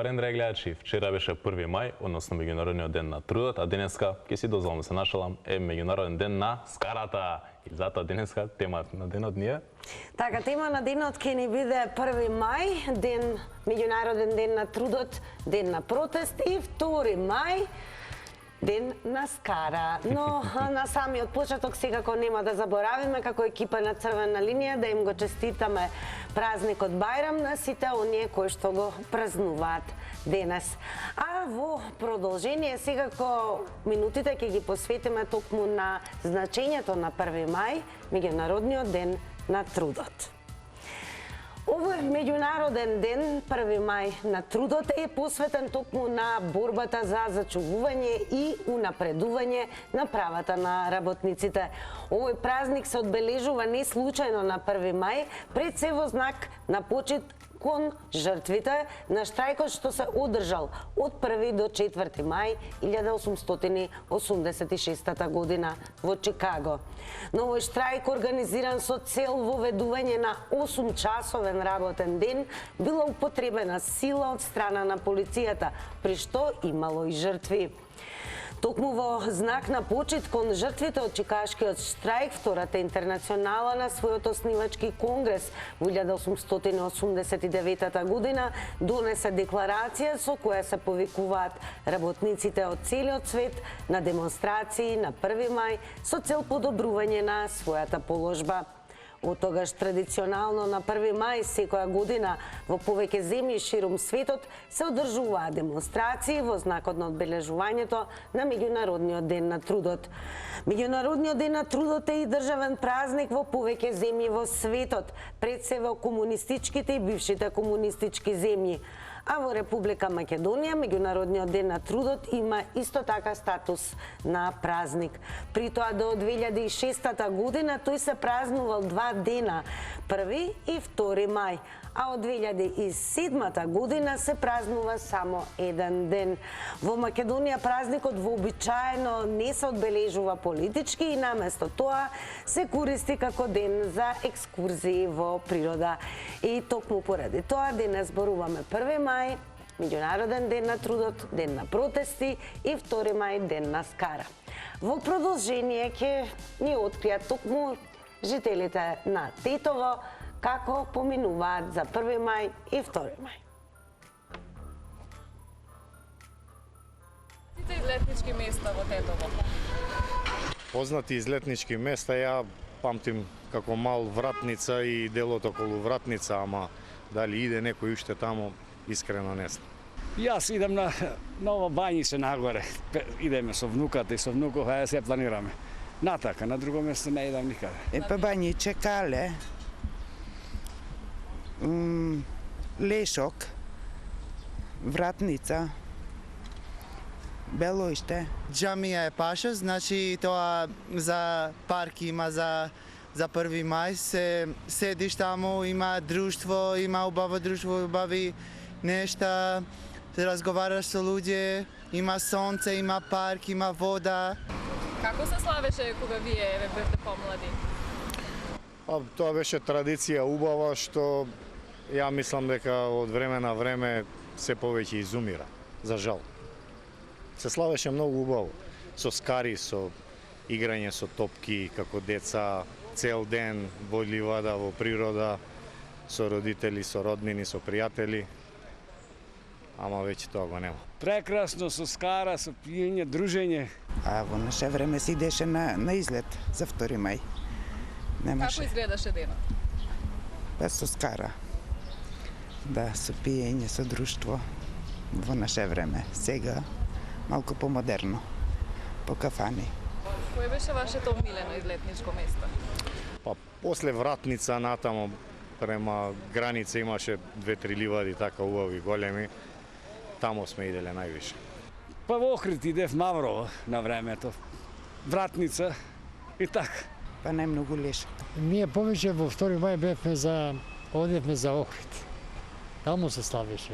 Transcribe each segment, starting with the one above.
Добар ден, драги гледачи. Вчера беше 1 мај, односно меѓународниот ден на трудот, а денеска, ќе си дозволам се нашалам, е меѓународен ден на скарата. И затоа денеска темата на денот ни е... Така, тема на денот ќе ни биде 1 мај, ден, меѓународен ден на трудот, ден на протест и 2 мај, ден на скара. Но на самиот почеток секако нема да заборавиме како екипа на Црвена линија да им го честитаме празникот Бајрам на сите оние кои што го празнуваат денес. А во продолжение секако минутите ќе ги посветиме токму на значењето на 1 мај, меѓународниот ден на трудот. Овој меѓународен ден, 1 мај на трудот, е посветен токму на борбата за зачувување и унапредување на правата на работниците. Овој празник се одбележува не случајно на 1 мај, пред се во знак на почит кон жртвите на штрајкот што се одржал од 1 до 4 мај 1886 година во Чикаго. Но овој штрајк, организиран со цел воведување на 8-часовен работен ден, била употребена сила од страна на полицијата, при што имало и жртви. Токму во знак на почит кон жртвите од Чикашкиот штрајк, Втората интернационала на својот оснивачки конгрес во 1889 година донесе декларација со која се повикуваат работниците од целиот свет на демонстрации на 1 мај со цел подобрување на својата положба. Од тогаш традиционално на 1 мај секоја година во повеќе земји ширум светот се одржуваат демонстрации во знакот на одбележувањето на меѓународниот ден на трудот. Меѓународниот ден на трудот е и државен празник во повеќе земји во светот, пред се во комунистичките и бившите комунистички земји. А во Република Македонија меѓународниот ден на трудот има исто така статус на празник. При тоа до 2006 година тој се празнувал 2 дена, 1 и 2 мај, а од 2007 година се празнува само 1 ден. Во Македонија празникот вообичаено не се одбележува политички и наместо тоа се користи како ден за екскурзии во природа. И токму поради тоа денес зборуваме 1 мај, меѓународен ден на трудот, ден на протести и 2 мај, ден на скара. Во продолжение ќе ни откријат токму жителите на Тетово како поминуваат за 1 мај и 2 мај. Сите излетнички места во Тетово? Познати излетнички места ја памтим како мал Вратница и делот околу Вратница, ама дали иде некој уште таму, искрено не знам. Јас идем на Нова Бањица нагоре. Идеме со внуката и со внуков, а се планираме. Натака, на друго место не идам никаде. Па Бањиче, Кале, Лешок, Вратница, Белоиште. Џамија е Паша, значи тоа за парк има за 1 мај, се седиш таму, има друштво, има убаво друштво, убави нешта, се разговараш со луѓе, има сонце, има парк, има вода. Како се славеше кога вие бевте помлади? Тоа беше традиција убава што ја мислам дека од време на време се повеќе изумира, за жал. Се славеше многу убаво, со скари, со играње со топки како деца, цел ден во ливада, во природа, со родители, со роднини, со пријатели. Ама веќе тоа го нема. Прекрасно, со скара, со пиење, дружење. А во наше време се идеше на излет за 2 мај. Како изгледаше денот? Па со скара. Да, со пиење, со друштво. Во наше време. Сега малку помодерно. По кафани. Кој беше вашето омилено излетничко место? Па после Вратница натамо према граница имаше 2-3 ливади така убави големи. Тамо сме иделе највише. Па во Охрид идев Маврово на времето. Вратница и така. Па најмногу Лешок. Ние повеќе во 2 мај одевме за Охрид. Таму се славеше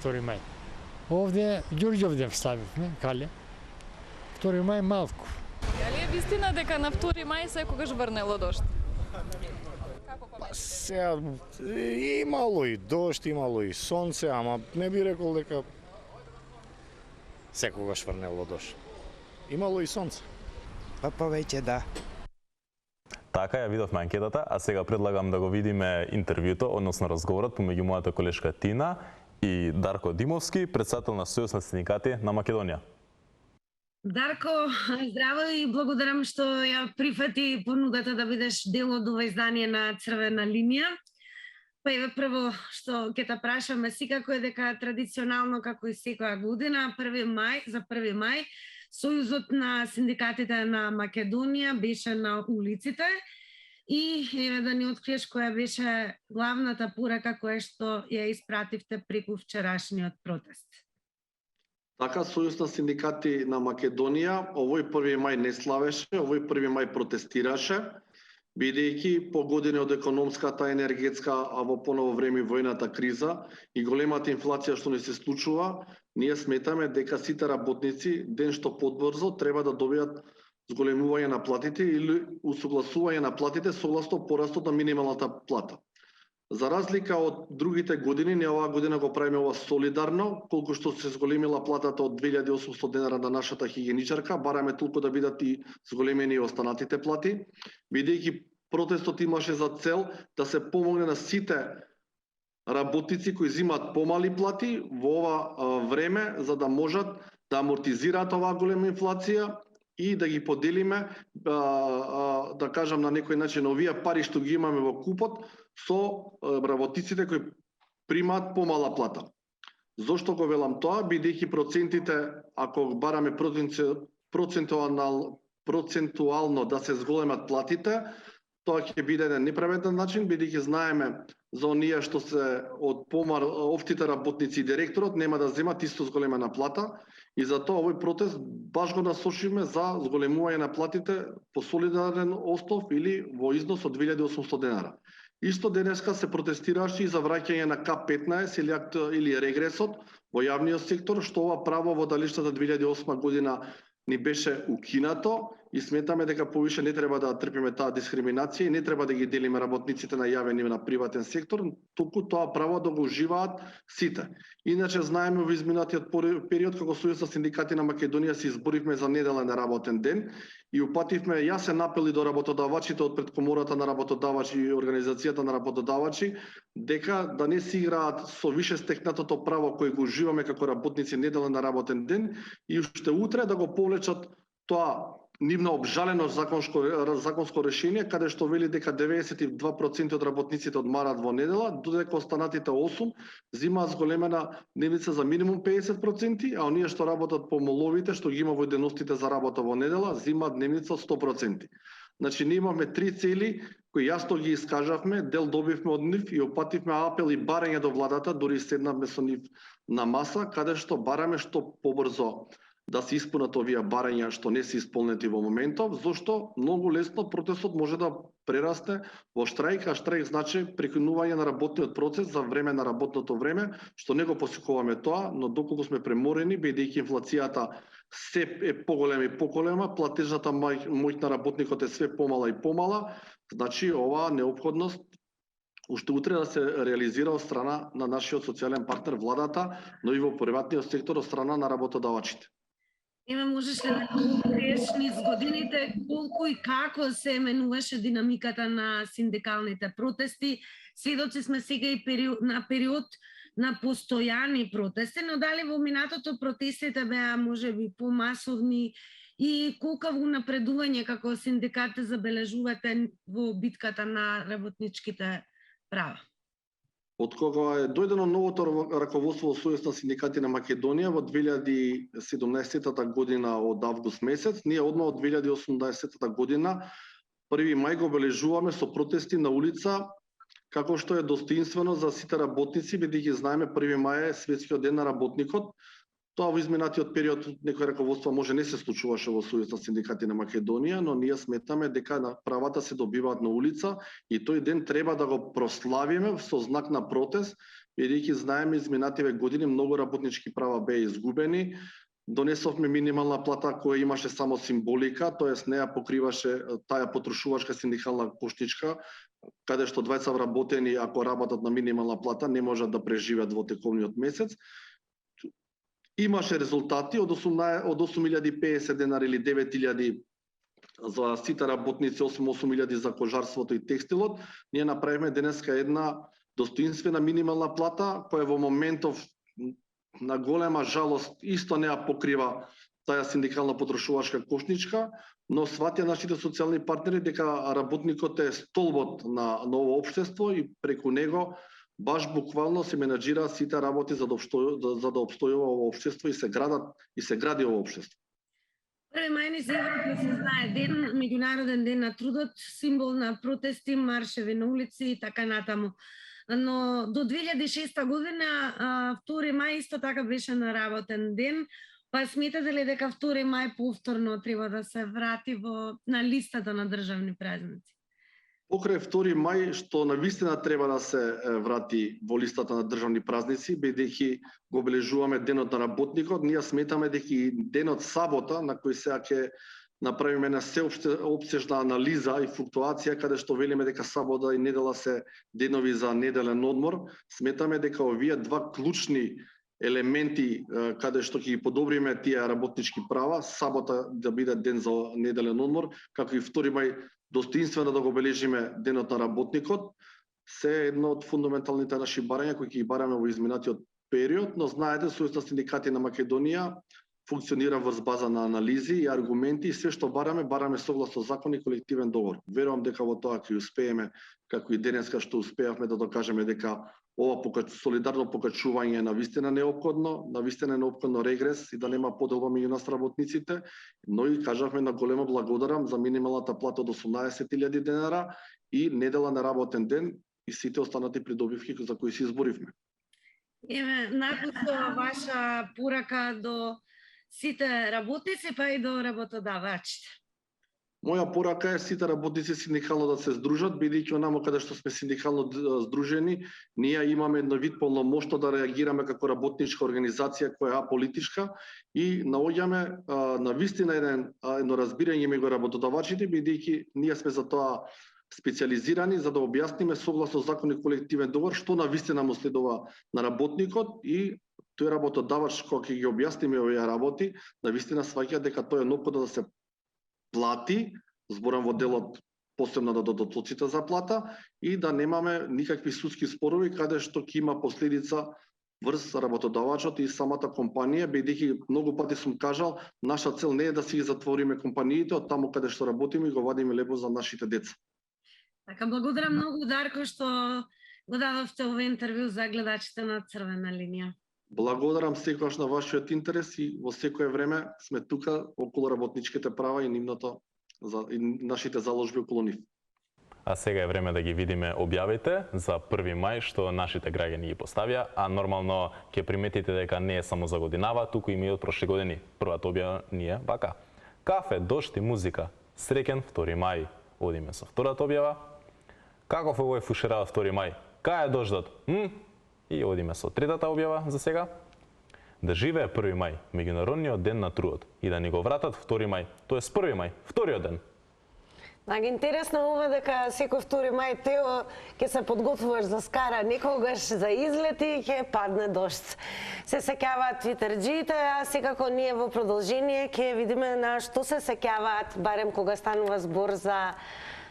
2 мај. Овде Ѓурѓовден славивме, Кале. 2 мај малку. Дали е вистина дека на 2 мај секогаш врнело дошт? Како пометите? Сега имало и дожд, имало и сонце, ама не би рекол дека секогаш врнело дожд. Имало и сонце. Па повеќе да. Така ја видовме анкетата, а сега предлагам да го видиме интервјуто, односно разговорот помеѓу мојата колешка Тина и Дарко Димовски, председател на Сојуз на синдикати на Македонија. Дарко, здраво и благодарам што ја прифати понудата да бидеш дел од ова издание на Црвена линија. Па еве прво што ќе те прашаме секако е дека традиционално како и секоја година 1 мај за 1 мај Сојузот на синдикатите на Македонија беше на улиците и еве да ни откриеш која беше главната порака која што ја испративте преку вчерашниот протест. Така, Сојуз на синдикати на Македонија овој 1 мај не славеше, овој 1 мај протестираше, бидејќи по години од економската, енергетска, а во поново време војната криза и големата инфлација што ни се случува, ние сметаме дека сите работници ден што подбрзо треба да добијат зголемување на платите или усогласување на платите согласно порастот на минималната плата. За разлика од другите години, ние оваа година го правиме ова солидарно, колку што се зголемила платата од 2800 денара на нашата хигиеничарка, бараме толку да бидат и зголемени и останатите плати, бидејќи протестот имаше за цел да се помогне на сите работници кои земаат помали плати во ова време, за да можат да амортизираат оваа голема инфлација и да ги поделиме, да кажам на некој начин, овие пари што ги имаме во купот со работниците кои примаат помала плата. Зошто го велам тоа? Бидејќи процентите, ако бараме процентуално да се зголемат платите, тоа ќе биде еден неправеден начин, бидејќи знаеме за оние што се од офтите работници и директорот нема да земат исто зголемена плата и затоа овој протест баш го насочиме за зголемување на платите по солидарен основ или во износ од 2800 денара. Исто денеска се протестираше и за враќање на К15 или регресот во јавниот сектор, што ова право во далечната 2008 година ни беше укинато и сметаме дека повише не треба да трпиме таа дискриминација и не треба да ги делиме работниците на јавен и на приватен сектор, туку тоа право да го уживаат сите. Иначе знаеме во изминатиот период како Сојуз на синдикати на Македонија се изборивме за неделен работен ден и упативме јасен апел и до работодавачите од пред Комората на работодавачи и Организацијата на работодавачи дека да не се играат со више стекнатото право кој го уживаме како работници неделен работен ден и уште утре да го повлечат тоа нивно обжалено законско решение, каде што вели дека 92% од работниците одмарат во недела, додека останатите 8 земаат зголемена дневница за минимум 50%, а оние што работат по моловите, што ги има во деностите за работа во недела, земаат дневница 100%. Значи, ние имаме 3 цели кои јасно ги искажавме, дел добивме од нив и опативме апел и барање до владата, дури седнавме со нив на маса, каде што бараме што побрзо да се исполнат овие барања што не се исполнети во моментов, зашто многу лесно протестот може да прерасне во штрајк, а штрајк значи прекинување на работниот процес за време на работното време, што не го посекуваме тоа, но доколку сме преморени, бидејќи инфлацијата се е поголема и поголема, платежната моќ на работникот е све помала и помала, значи оваа неопходност уште утре да се реализира од страна на нашиот социјален партнер владата, но и во приватниот сектор од страна на работодавачите. Еве, можеш ли да откриеш низ годините колку и како се менуваше динамиката на синдикалните протести? Сведоци сме сега и на период на постојани протести, но дали во минатото протестите беа можеби помасовни и колкаво напредување како синдикат забележувате во битката на работничките права? Од кога е дојдено новото раководство во Сојуз на синдикати на Македонија во 2017 година од август месец, ние одма од 2018 година 1 мај го обележуваме со протести на улица, како што е достоинствено за сите работници, бидејќи знаеме 1 мај е светскиот ден на работникот. Тоа во изминатиот период некој раководство може не се случуваше во Сојуз на синдикати на Македонија, но ние сметаме дека правата се добиваат на улица и тој ден треба да го прославиме со знак на протест, бидејќи знаеме изминативе години многу работнички права беа изгубени, донесовме минимална плата која имаше само символика, тоест не ја покриваше таа потрошувачка синдикална кошничка, каде што двајца вработени, ако работат на минимална плата, не можат да преживеат во тековниот месец. Имаше резултати од 8.050 денари или 9.000 за сите работници, 8.000 за кожарството и текстилот. Ние направивме денеска една достоинствена минимална плата, која во моментов на голема жалост искто не ја покрива таа синдикална потрошувачка кошничка, но сватија нашите социјални партнери дека работникот е столбот на ново општество и преку него баш буквално се менаџираат сите работи за да обстојува ово општество и се гради ово општество. 1 мај ни се знае ден, меѓународен ден на трудот, символ на протести, маршеви на улици и така натаму. Но до 2006 година 2 мај исто така беше на работен ден, па сметате ли дека 2 мај повторно треба да се врати на листата на државни празници? Покрај 2 мај, што навистина треба да се врати во листата на државни празници, бидејќи го обележуваме денот на работникот, ние сметаме дека и денот сабота, на кој сега ќе направиме една сеопсежна анализа и флуктуација, каде што велиме дека сабота и недела се денови за неделен одмор, сметаме дека овие два клучни елементи каде што ќе ги подобриме тие работнички права, сабота да биде ден за неделен одмор, како и 2 мај достоинствено да го обележиме денот на работникот, се едно од фундаменталните наши барања кои ќе ги бараме во изминатиот период, но знаете, Сојузот на синдикати на Македонија функционира врз база на анализи и аргументи и се што бараме согласно закон и колективен договор. Верувам дека во тоа ќе успееме, како и денеска што успеавме да докажеме дека ова солидарно покачување е навистина неопходно регрес и да нема поделба меѓу нас работниците, но и кажавме на големо благодарам за минималната плата од 18.000 денара и недела на работен ден и сите останати придобивки за кои се изборивме. Еве, накусо ваша порака до сите работници, па и до работодавачите. Моја порака е сите работници синдикално да се здружат, бидејќи онамо каде што сме синдикално здружени, ние имаме едно вид полномошно да реагираме како работничка организација која е аполитичка и наоѓаме навистина едно разбирање меѓу работодавачите, бидејќи ние сме за тоа специализирани за да објасниме согласно закон и колективен договор што навистина му следува на работникот и тој работодавач кога ќе ги објасниме овие работи, навистина сваќа дека тоа е неопходно да се плати, зборам во делот посебно да додат оците за плата и да немаме никакви судски спорови каде што ќе има последица врз работодавачот и самата компанија, бидејќи многу пати сум кажал, наша цел не е да си ги затвориме компаниите од таму каде што работиме и го вадиме лебо за нашите деца. Така, благодарам многу, Дарко, што го дадовте овој интервју за гледачите на Црвена линија. Благодарам секогаш на вашиот интерес и во секое време сме тука околу работничките права и и нашите заложби околу нив. А сега е време да ги видиме објавите за 1 мај што нашите граѓани ги поставија, а нормално ќе приметите дека не е само за годинава, туку и од прошли години. Првата објава ние вака. Кафе, дожд и музика. Среќен 2 мај. Одиме со втората објава. Каков е овој фушерава 2 мај? Кај е дождот? И одиме со третата објава за сега. Да живее 1 мај, меѓународниот ден на трудот, и да ни го вратат 2 мај, тоест 1 мај, вториот ден. Така, интересно ова дека секој 2 мај Тео ќе се подготвуваш за Скара, некогаш за излети ќе падне дожд. Се сеќаваат твитерџиите, а секако ние во продолжение ќе видиме на што се сеќаваат, барем кога станува збор за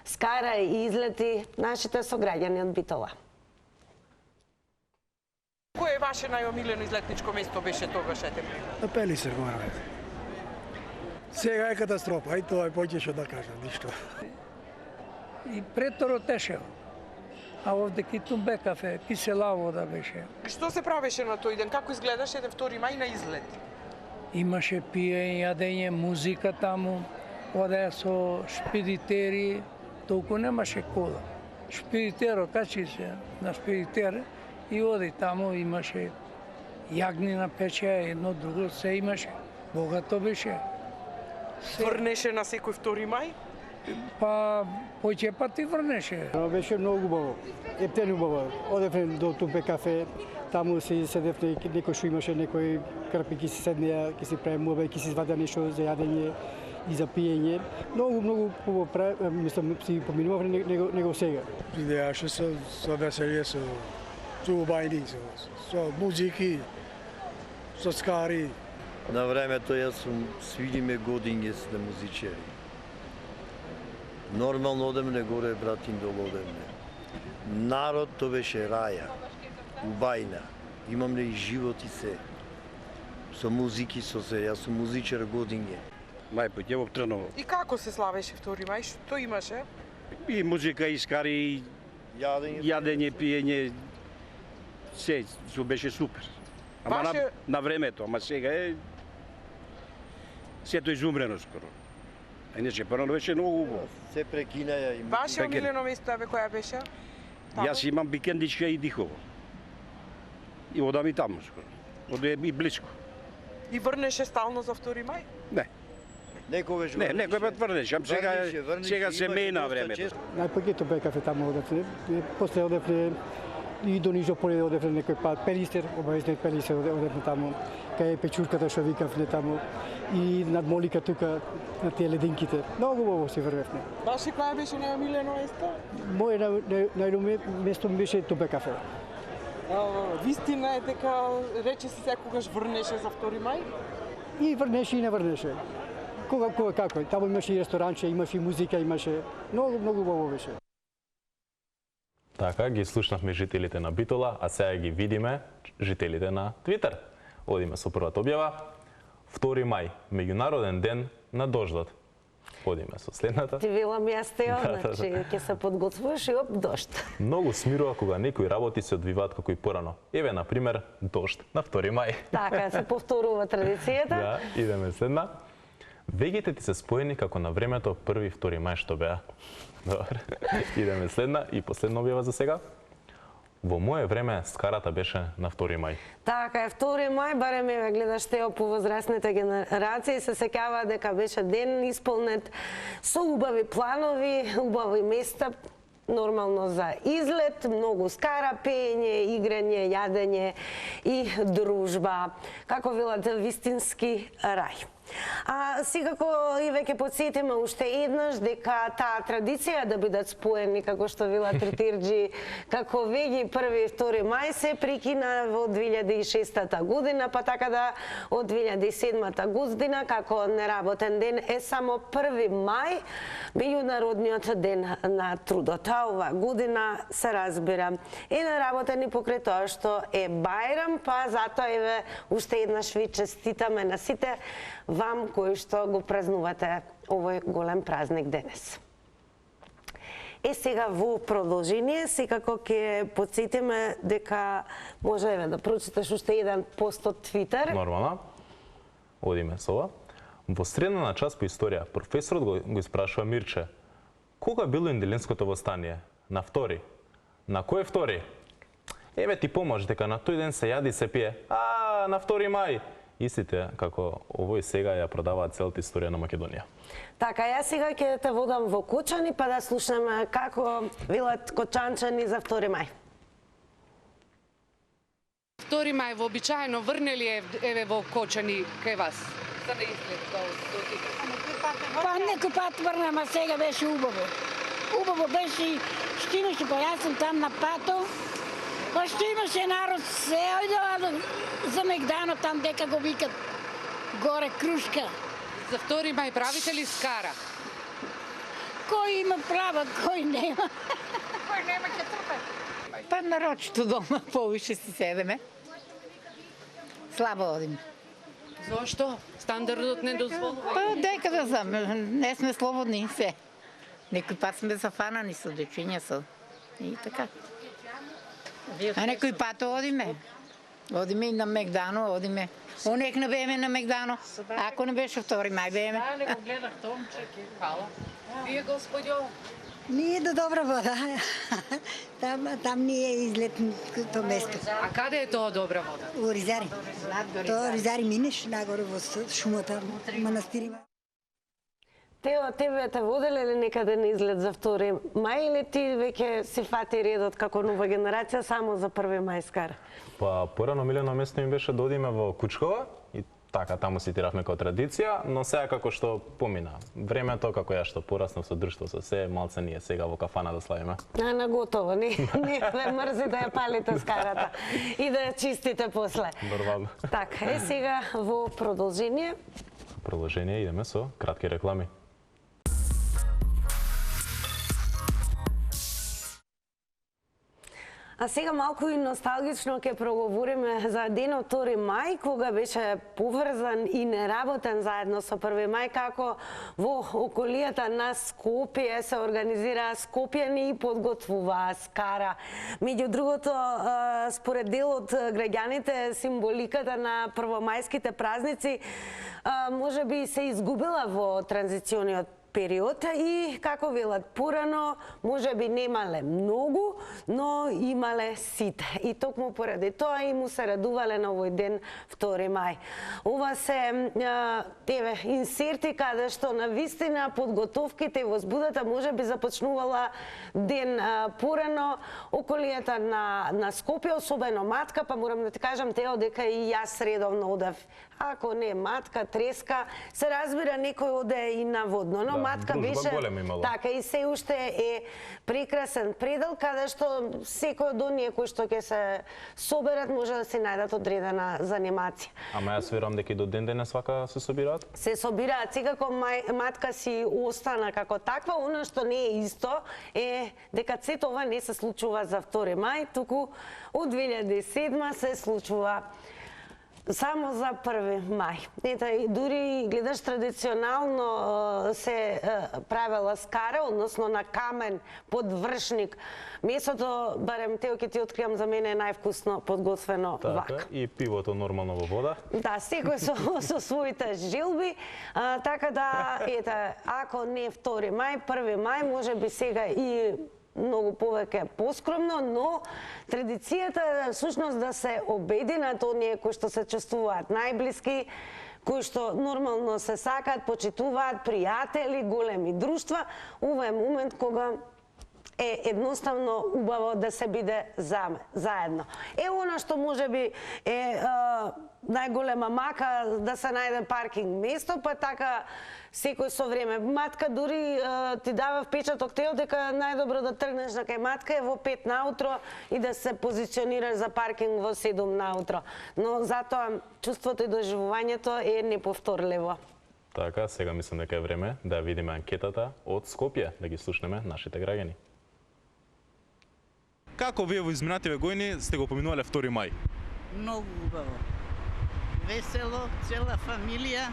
Скара и излети, нашите сограѓани од Битола. Кој е ваше најомилено излетничко место беше тогаш, На Пелисер горе. Сега е катастрофа, ај тоа поќе да кажам, ништо. И преторо тешево. А овде Китумбе кафе, кисела вода беше. Што се правеше на тој ден? Како изгледаше еден 2 мај на излет? Имаше пиење, јадење, музика таму, одеа со шпедитери, толку немаше кола. Шпедитеро качи се на шпедитер и оди таму, имаше јагнина пече, едно друго, се имаше. Богато беше. Врнеше на секој 2 мај? Па, поќе пати врнеше. Беше многу убаво, ептен убаво. Одевме до Тумбе кафе, таму си седевме, некој што имаше некој крпи, ќе си седнеа, ќе си прави муабет, ќе си извадеа нешто за јадење и за пиење. Многу побо мислам си поминувавме него сега. Идејаше со веселие, со убајни, со музики, со скари. На времето јас сум свидиме години сте музичери. Нормално одемне горе, братин, долу одемне. Народ то беше раја, убајна. Имамле и живот и се. Со музики, со се. Јас сум музичар години. Мај пат ја во Трново. И како се славеше 2 мај? Што имаше? И музика, и скари, јадење, пиење. Се, беше супер. Ама на времето, ама сега е... Сето изумрено скоро. А иначе порано беше многу убаво. Се прекинаја и... Ваше омилено место бе која беше? Јас имам Бикендичка и Дихово. И одам и таму скоро. Одам и близко. И врнеше стално за 2 мај? Не. Некој пат врнеше, ам сега се мена времето. Најпакето бе кафе таму одевме, после одевме и до Нижополе одевме некој пат, Пелистер, обавезно Пелистер одевме таму, кај е печурката што викавме таму, и над Молика тука, на тие лединките. Многу убаво си врвевме. Ваше која беше најомилено место? Моје најомилено место ми беше Тупе кафе. Вистина е дека рече си секогаш врнеше за 2 мај? И врнеше и не врнеше. Кога како? Таму имаше и ресторанче, имаше и музика, имаше многу убаво беше. Така, ги слушнавме жителите на Битола, а сега ги видиме жителите на Твитер. Одиме со првата објава. 2 мај, меѓународен ден на дождот. Одиме со следната. Ти велам јас тео, значи ќе се подготвуваш и оп дожд. Многу смирува кога некои работи се одвиваат како и порано. Еве, на пример, дожд на 2 мај. Така, се повторува традицијата. Да, идеме следна. Вегите ти се споени како на времето 1 и 2 мај што беа. Добре. Идеме следна и последна објава за сега. Во моје време скарата беше на 2 мај. Така е, 2 мај, барем ме гледаш тео по возрастните генерации, се сеќава дека беше ден исполнет со убави планови, убави места, нормално за излет, многу скара, пеење, играње, јадење и дружба. Како велат, вистински рај. А секако и веќе подсетиме уште еднаш дека таа традиција да бидат споени, како што вела Тритирџи, како веќе 1 и 2 мај се прекина во 2006 година, па така да од 2007 година како неработен ден е само 1 мај, меѓународниот ден на трудот. А ова година се разбира е неработен и покрај тоа што е Бајрам, па затоа еве уште еднаш ви честитаме на сите вам кои што го празнувате овој голем празник денес. Сега во продолжение, секако ќе подсетиме дека може еве да прочиташ уште еден пост од Твитер. Нормално. Одиме со ова. Во средна на час по историја, професорот го испрашува Мирче: кога било Инделинското востание? На 2. На кој 2? Еве ти помош дека на тој ден се јади и се пие. На 2 мај. Истите како овој сега ја продаваат целата историја на Македонија. Така, јас сега ќе те водам во Кочани, па да слушнеме како велат кочанчани за 2 мај. 2 мај вообичаено врнели еве во Кочани кај вас? За да изглед Па некој пат врнем, а сега беше убаво. Убаво беше, што имаше, па јас сум там на пато, па што имаше народ, се ојде за Мегдано, там дека го викат горе Крушка. За 2 мај правите ли скара? Кој има права, кој нема. Кој нема ќе трпе? Па нарочито дома повише си седеме. Слабо одим. Зошто? Стандардот не дозволува? Па дека да знам, не сме слободни се. Некој пат сме зафанани со дечиња со и така. А некој пат одиме. Одиме и на Мегдано, одиме. Онек не бееме на Мегдано. Ако не беше 2 мај бееме. Да, не го гледах Томчек и Хала. Вие, господјо? Ние до Добра вода. Там ни е излетното место. А каде е тоа Добра вода? У Ризари. Тоа Ризари минеш нагоре во шумата, манастирима. Тео, тебе те воделе ли некаде на излет за 2 мај или ти веќе се фати редот како нова генерација само за 1 мај скара? Па порано милено место ми беше да одиме во Кучкова и така таму си тиравме како традиција, но сега како што помина времето, како ја што пораснав со друштво со се, малце ние сега во кафана да славиме. На готово, не ве мрзи да ја палите скарата и да ја чистите после. Нормално. Така, сега во продолжение. Продолжение идеме со кратки реклами. А сега малку и носталгично ќе проговориме за денот 2 мај, кога беше поврзан и неработен заедно со 1 мај, како во околијата на Скопје се организираа скопјани и подготвуваа скара. Меѓу другото, според дел од граѓаните, символиката на првомајските празници можеби се изгубила во транзициониот период и, како велат порано, можеби немале многу, но имале сите. И токму поради тоа и му се радувале на овој ден 2 мај. Ова се инсерти каде што на вистина подготовките и возбудата можеби започнувала ден порано околијата на Скопје, особено Матка, па морам да ти кажам, Тео, дека и јас редовно одев. Ако не Матка, Треска, се разбира некој оде и на Водно, но Матка беше така и се уште е прекрасен предел каде што секој од оние кои што ќе се соберат може да се најдат одредена занимација. Ама јас верувам дека и до ден денес вака се собираат? Се собираат, секако Матка си остана како таква, она што не е исто е дека сето ова не се случува за 2 мај, туку од 2007 се случува само за 1 мај. Ето, дури гледаш традиционално се правела скара, односно на камен под вршник. Месото, барем Тео ќе ти откриам, за мене е највкусно подготвено вака. Така, и пивото нормално во вода. Да, секој со своите желби. Така да, ето, ако не 2 мај, 1 мај, може би сега и многу повеќе поскромно, но традицијата е всушност да се обединат оние кои што се чувствуваат најблиски, кои што нормално се сакаат, почитуваат, пријатели, големи друштва. Ова е момент кога е едноставно убаво да се биде заедно. Е она што можеби е најголема мака да се најде паркинг место, па така секој со време. Матка дури ти дава впечаток Тео дека најдобро да тргнеш на кај Матка е во 5 наутро и да се позиционираш за паркинг во 7 наутро. Но затоа чувството и доживувањето е неповторливо. Така, сега мислам дека е време да видиме анкетата од Скопје, да ги слушнеме нашите граѓани. Како вие во изминативе години сте го поминувале 2 мај? Многу убаво. Весело, цела фамилија,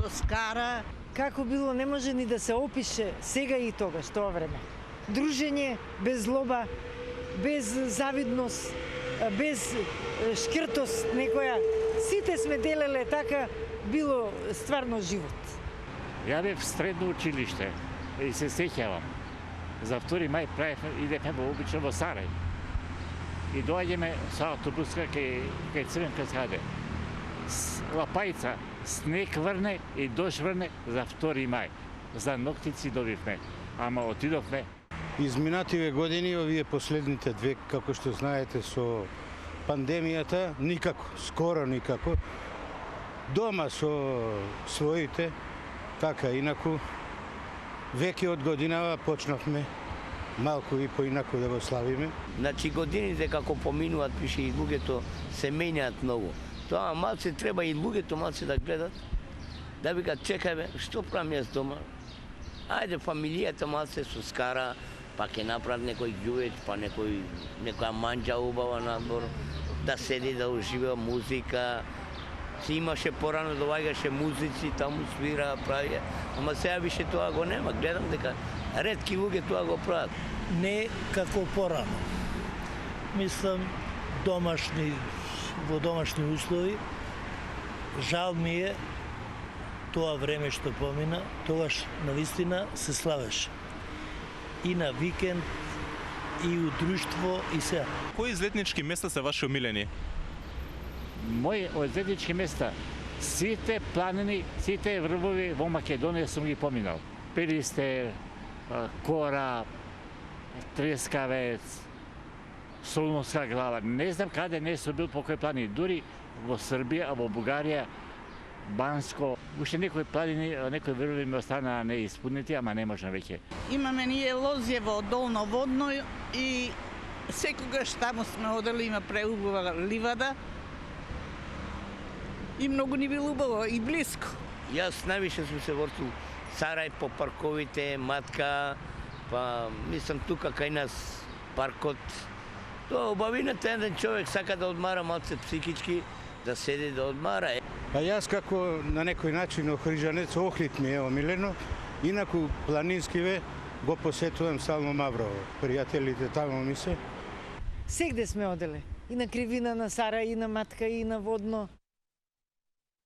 со скара. Како било, не може ни да се опише сега и тогаш, тоа време. Дружење без злоба, без завидност, без шкртост некоја. Сите сме делеле така, било стварно живот. Ја бев средно училиште и се сеќавам. За 2 мај идевме обично во Сарај. И доаѓаме со автобуска кај Црвен каскаде. Лапајца, снег врне и дожд врне за 2 мај. За ноктици добивме, ама отидовме. Изминативе години, овие последните 2, како што знаете, со пандемијата, никако, скоро никако. Дома со своите, така инаку, веќе од годинава почнавме малку и поинаку да го славиме. Значи годините како поминуваат, пише и луѓето се менјаат многу. Тоа малце треба и луѓето малце да гледат, да викат чекајме, што правам јас дома? Ајде фамилијата малце со скара, па ќе направат некој ѓувеч, па некоја манџа убава надвор, да седи да ужива музика. Си имаше порано доаѓаше музици, таму свира, прави. Ама сега више тоа го нема. Гледам дека ретки луѓе тоа го прават. Не како порано. Мислам во домашни услови. Жал ми е тоа време што помина, тогаш навистина се славеше. И на викенд, и у друштво, и сега. Кои излетнички места се ваши омилени? Мои излетнички места Сите планини, сите врвови во Македонија сум ги поминал. Пелистер, Кора, Трескавец, Солунска глава. Не знам каде не сум бил по кој планини. Дури во Србија, во Бугарија, Банско. Уште некои планини, некои врвови ми останаа неиспунети, ама не можам веќе. Имаме ние Лозјево, Долно Водно и секогаш таму сме одели, има преубава ливада. И многу ни било убаво и близко. Јас највише сум се вртил Сарај по парковите, Матка, па мислам тука кај нас паркот. Тоа убавината еден човек сака да одмара малце психички, да седи да одмара. А јас како на некој начин охрижанец, Охрид ми е омилено, инаку планинскиве го посетувам стално Маврово. Пријателите таму ми се. Сегде сме оделе. И на Кривина, на Сара, и на Матка, и на Водно.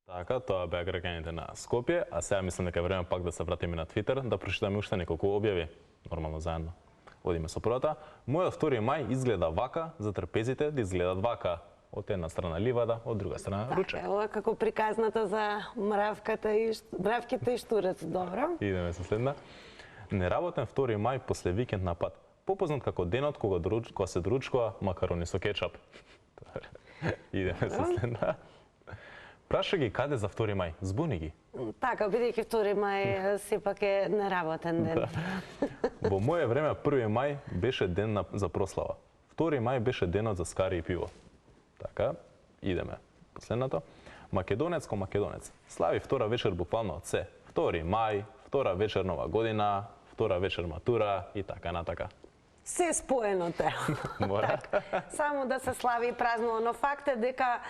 Така, тоа беа граѓаните на Скопје, а сега мислам дека е време пак да се вратиме на Твитер, да прочитаме уште неколку објави, нормално заедно. Одиме со првата. Мојот 2 мај изгледа вака, за трпезите да изгледат вака. Од една страна ливада, од друга страна руче. Ова е како приказната за мравките и штурец, добро. Идеме со следна. Неработен 2 мај после викенд на пат. Попознат како денот кога се доручкува макарони со кетчап. Идеме со следна. Праша ги каде за 2 мај, збуни ги. Така, бидејќи 2 мај сепак е неработен ден. Во моје време 1 мај беше ден за прослава. 2 мај беше денот за скари и пиво. Така, идеме. Последното. Македонец ко македонец. Слави 2 вечер буквално од се. 2 мај, 2 вечер нова година, 2 вечер матура и така натака. Се споено те. Мора. Само да се слави и празнува, но факт е дека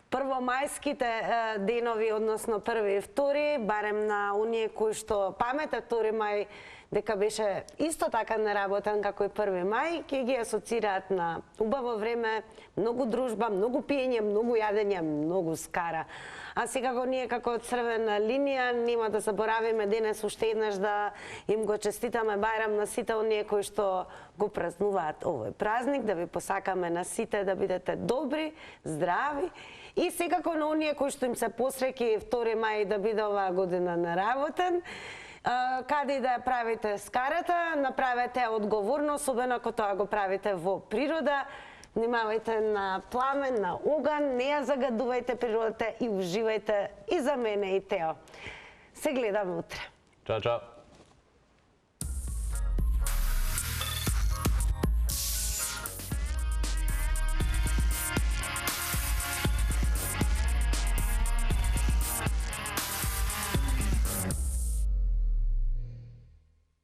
првомајските денови, односно 1 и 2, барем на оние кои што памете 2 мај дека беше исто така неработен како и 1 мај, ќе ги асоцираат на убаво време, многу дружба, многу пиење, многу јадење, многу скара. А секако ние како црвена линија нема да заборавиме денес уште еднаш да им го честитаме бајрам на сите оние кои што го празнуваат овој празник, да ви посакаме на сите да бидете добри, здрави и секако на оние кои што им се посреќи 2 мај да биде оваа година неработен. Каде и да ја правите скарата, направете одговорно, особено ако тоа го правите во природа. Внимавајте на пламен, на оган, не ја загадувајте природата и уживајте и за мене и Тео. Се гледаме утре. Чао, чао.